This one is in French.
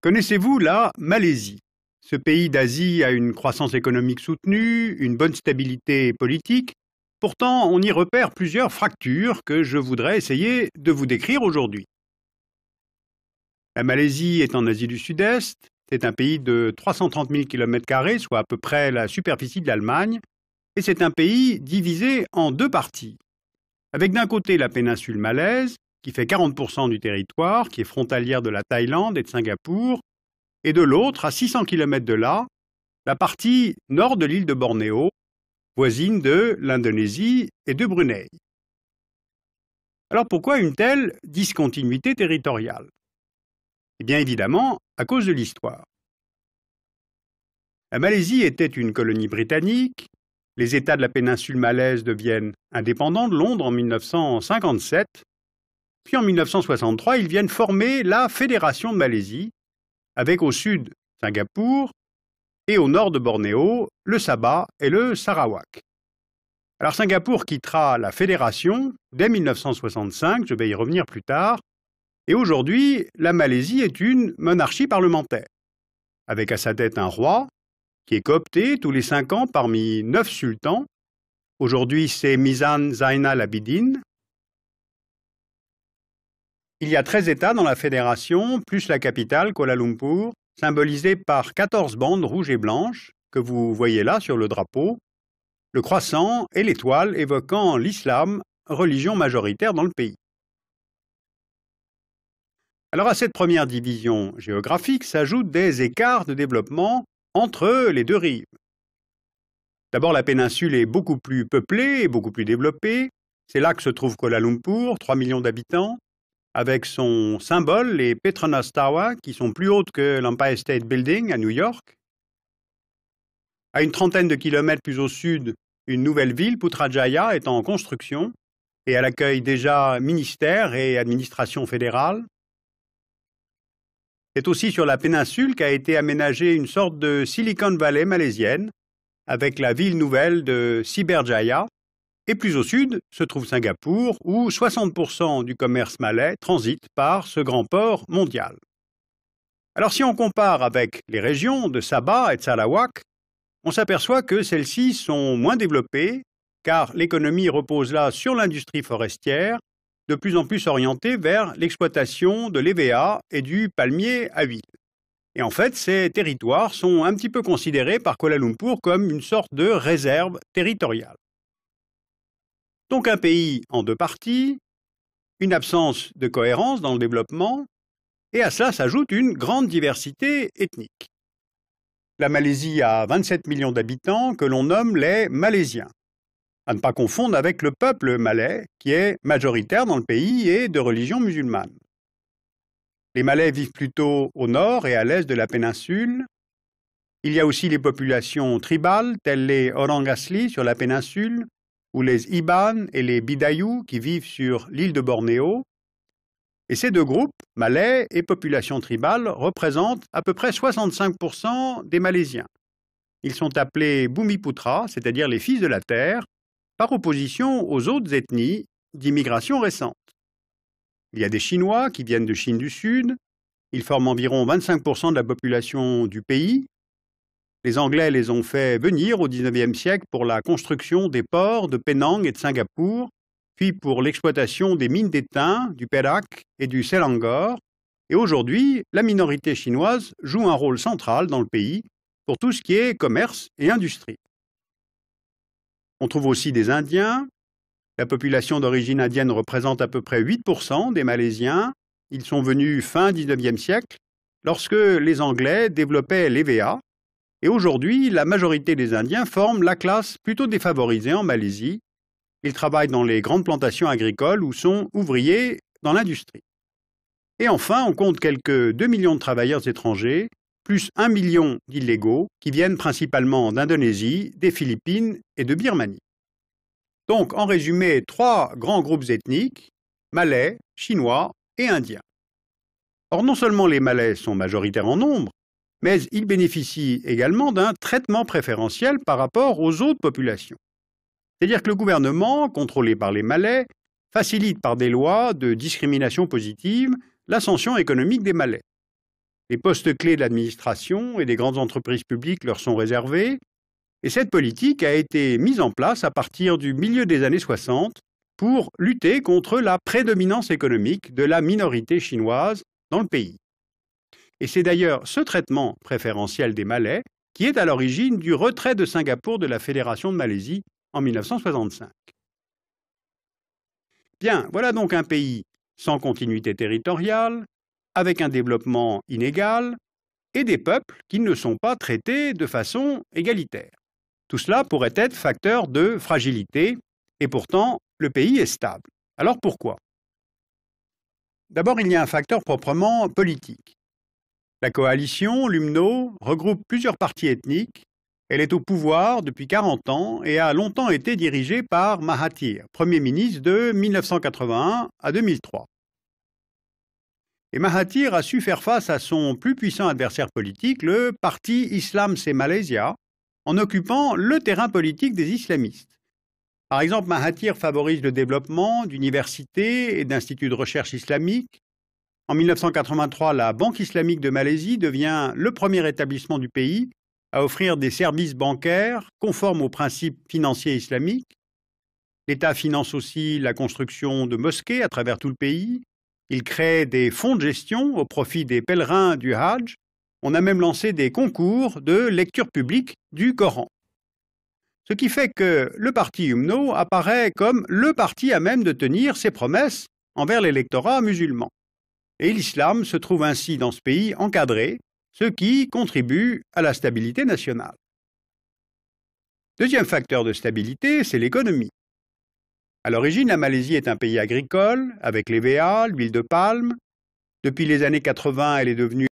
Connaissez-vous la Malaisie? Ce pays d'Asie a une croissance économique soutenue, une bonne stabilité politique. Pourtant, on y repère plusieurs fractures que je voudrais essayer de vous décrire aujourd'hui. La Malaisie est en Asie du Sud-Est. C'est un pays de 330 000 km², soit à peu près la superficie de l'Allemagne. Et c'est un pays divisé en deux parties. Avec d'un côté la péninsule malaise, qui fait 40% du territoire, qui est frontalière de la Thaïlande et de Singapour, et de l'autre, à 600 km de là, la partie nord de l'île de Bornéo, voisine de l'Indonésie et de Brunei. Alors pourquoi une telle discontinuité territoriale? Eh bien évidemment, à cause de l'histoire. La Malaisie était une colonie britannique, les États de la péninsule malaise deviennent indépendants de Londres en 1957, puis en 1963, ils viennent former la Fédération de Malaisie, avec au sud Singapour et au nord de Bornéo le Sabah et le Sarawak. Alors Singapour quittera la Fédération dès 1965, je vais y revenir plus tard, et aujourd'hui la Malaisie est une monarchie parlementaire, avec à sa tête un roi qui est coopté tous les 5 ans parmi 9 sultans. Aujourd'hui c'est Mizan Zainal Abidin. Il y a 13 États dans la fédération, plus la capitale, Kuala Lumpur, symbolisée par 14 bandes rouges et blanches, que vous voyez là sur le drapeau, le croissant et l'étoile évoquant l'islam, religion majoritaire dans le pays. Alors à cette première division géographique s'ajoutent des écarts de développement entre les deux rives. D'abord, la péninsule est beaucoup plus peuplée et beaucoup plus développée. C'est là que se trouve Kuala Lumpur, 3 millions d'habitants, avec son symbole, les Petronas Towers, qui sont plus hautes que l'Empire State Building à New York. À une trentaine de kilomètres plus au sud, une nouvelle ville, Putrajaya, est en construction et elle accueille déjà ministères et administrations fédérales. C'est aussi sur la péninsule qu'a été aménagée une sorte de Silicon Valley malaisienne, avec la ville nouvelle de Cyberjaya. Et plus au sud se trouve Singapour, où 60% du commerce malais transite par ce grand port mondial. Alors si on compare avec les régions de Sabah et de Sarawak, on s'aperçoit que celles-ci sont moins développées, car l'économie repose là sur l'industrie forestière, de plus en plus orientée vers l'exploitation de l'EVA et du palmier à huile. Et en fait, ces territoires sont un petit peu considérés par Kuala Lumpur comme une sorte de réserve territoriale. Donc un pays en deux parties, une absence de cohérence dans le développement, et à cela s'ajoute une grande diversité ethnique. La Malaisie a 27 millions d'habitants que l'on nomme les Malaisiens, à ne pas confondre avec le peuple malais qui est majoritaire dans le pays et de religion musulmane. Les Malais vivent plutôt au nord et à l'est de la péninsule. Il y a aussi les populations tribales, telles les Orang Asli sur la péninsule, ou les Iban et les Bidayuh qui vivent sur l'île de Bornéo. Et ces deux groupes, malais et population tribale, représentent à peu près 65% des Malaisiens. Ils sont appelés Bumiputra, c'est-à-dire les fils de la terre, par opposition aux autres ethnies d'immigration récente. Il y a des Chinois qui viennent de Chine du Sud, ils forment environ 25% de la population du pays. Les Anglais les ont fait venir au XIXe siècle pour la construction des ports de Penang et de Singapour, puis pour l'exploitation des mines d'étain, du Perak et du Selangor. Et aujourd'hui, la minorité chinoise joue un rôle central dans le pays pour tout ce qui est commerce et industrie. On trouve aussi des Indiens. La population d'origine indienne représente à peu près 8% des Malaisiens. Ils sont venus fin XIXe siècle, lorsque les Anglais développaient l'EVA. Et aujourd'hui, la majorité des Indiens forment la classe plutôt défavorisée en Malaisie. Ils travaillent dans les grandes plantations agricoles ou sont ouvriers dans l'industrie. Et enfin, on compte quelques 2 millions de travailleurs étrangers, plus 1 million d'illégaux qui viennent principalement d'Indonésie, des Philippines et de Birmanie. Donc, en résumé, 3 grands groupes ethniques, Malais, Chinois et Indiens. Or, non seulement les Malais sont majoritaires en nombre, mais ils bénéficient également d'un traitement préférentiel par rapport aux autres populations. C'est-à-dire que le gouvernement, contrôlé par les Malais, facilite par des lois de discrimination positive l'ascension économique des Malais. Les postes clés de l'administration et des grandes entreprises publiques leur sont réservés, et cette politique a été mise en place à partir du milieu des années 60 pour lutter contre la prédominance économique de la minorité chinoise dans le pays. Et c'est d'ailleurs ce traitement préférentiel des Malais qui est à l'origine du retrait de Singapour de la Fédération de Malaisie en 1965. Bien, voilà donc un pays sans continuité territoriale, avec un développement inégal et des peuples qui ne sont pas traités de façon égalitaire. Tout cela pourrait être facteur de fragilité, et pourtant, le pays est stable. Alors pourquoi? D'abord, il y a un facteur proprement politique. La coalition, l'UMNO, regroupe plusieurs partis ethniques. Elle est au pouvoir depuis 40 ans et a longtemps été dirigée par Mahathir, Premier ministre de 1981 à 2003. Et Mahathir a su faire face à son plus puissant adversaire politique, le parti Islam c'est Malaysia, en occupant le terrain politique des islamistes. Par exemple, Mahathir favorise le développement d'universités et d'instituts de recherche islamiques. En 1983, la Banque islamique de Malaisie devient le premier établissement du pays à offrir des services bancaires conformes aux principes financiers islamiques. L'État finance aussi la construction de mosquées à travers tout le pays. Il crée des fonds de gestion au profit des pèlerins du Hajj. On a même lancé des concours de lecture publique du Coran. Ce qui fait que le parti UMNO apparaît comme le parti à même de tenir ses promesses envers l'électorat musulman. Et l'islam se trouve ainsi dans ce pays encadré, ce qui contribue à la stabilité nationale. Deuxième facteur de stabilité, c'est l'économie. À l'origine, la Malaisie est un pays agricole, avec l'EVA, l'huile de palme. Depuis les années 80, elle est devenue